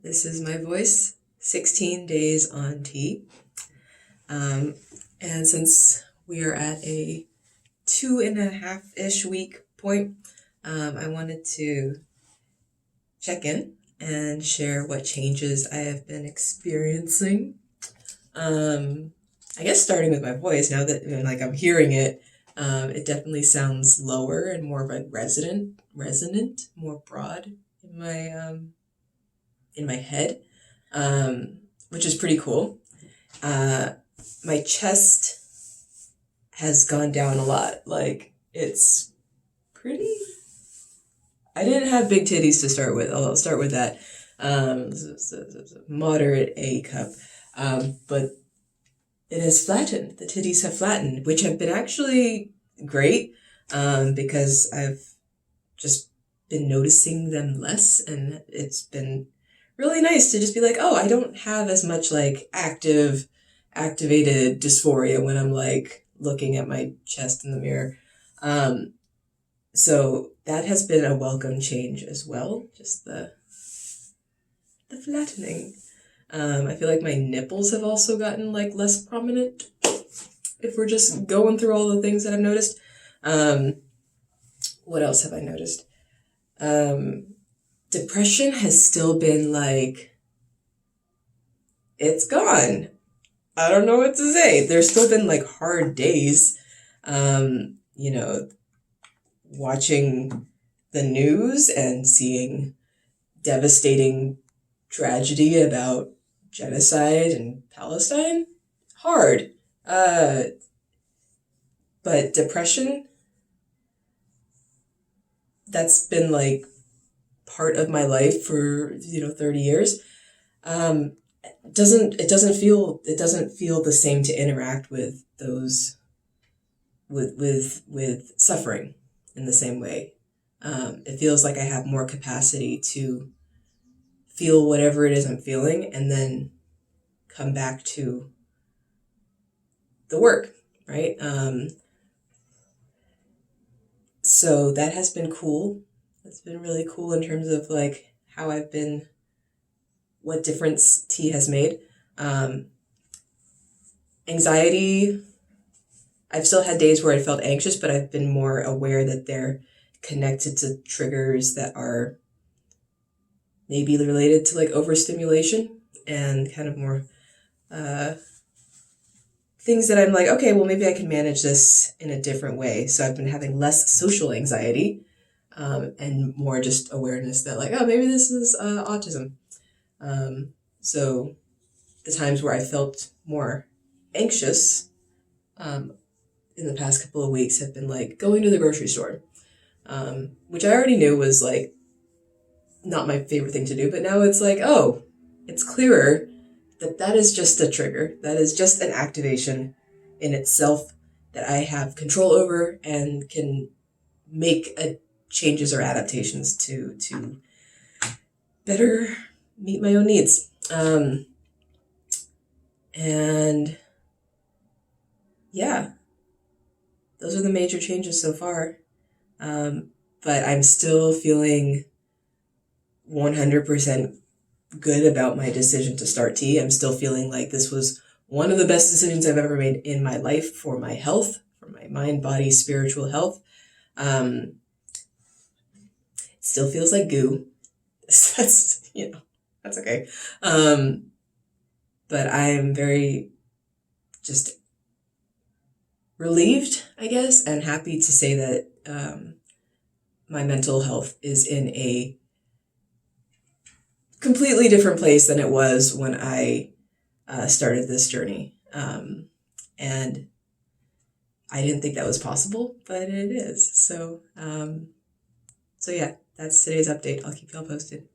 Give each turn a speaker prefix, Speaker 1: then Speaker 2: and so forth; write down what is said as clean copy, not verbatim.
Speaker 1: This is my voice, 16 days on tea. And since we are at a 2.5-ish week point, I wanted to check in and share what changes I have been experiencing. I guess starting with my voice, now that I'm hearing it, it definitely sounds lower and more like resonant, more broad in my head, which is pretty cool. My chest has gone down a lot. It's pretty... I didn't have big titties to start with. I'll start with that. It's a moderate A cup. But it has flattened. The titties have flattened, which have been actually great, because I've just been noticing them less, and it's been really nice to just be like, oh, I don't have as much activated dysphoria when I'm looking at my chest in the mirror. So that has been a welcome change as well. Just the flattening. I feel like my nipples have also gotten less prominent, if we're just going through all the things that I've noticed. What else have I noticed? Depression has still been it's gone. I don't know what to say. There's still been hard days, watching the news and seeing devastating tragedy about genocide in Palestine. Hard. But depression, that's been part of my life for 30 years. It doesn't feel the same to interact with those with suffering in the same way. It feels like I have more capacity to feel whatever it is I'm feeling and then come back to the work, right? So that has been cool. It's been really cool in terms of how I've been, what difference tea has made. Anxiety, I've still had days where I felt anxious, but I've been more aware that they're connected to triggers that are maybe related to overstimulation and kind of more things that I'm okay, well, maybe I can manage this in a different way. So I've been having less social anxiety, and more just awareness that oh, maybe this is autism. So the times where I felt more anxious in the past couple of weeks have been going to the grocery store, which I already knew was not my favorite thing to do, but now it's oh, it's clearer that is just a trigger. That is just an activation in itself that I have control over and can make changes or adaptations to better meet my own needs. And yeah, those are the major changes so far. But I'm still feeling 100% good about my decision to start tea. I'm still feeling like this was one of the best decisions I've ever made in my life for my health, for my mind, body, spiritual health. It still feels like goo. That's, that's okay. But I am very just relieved, I guess, and happy to say that my mental health is in a completely different place than it was when I started this journey. And I didn't think that was possible, but it is. So yeah, that's today's update. I'll keep y'all posted.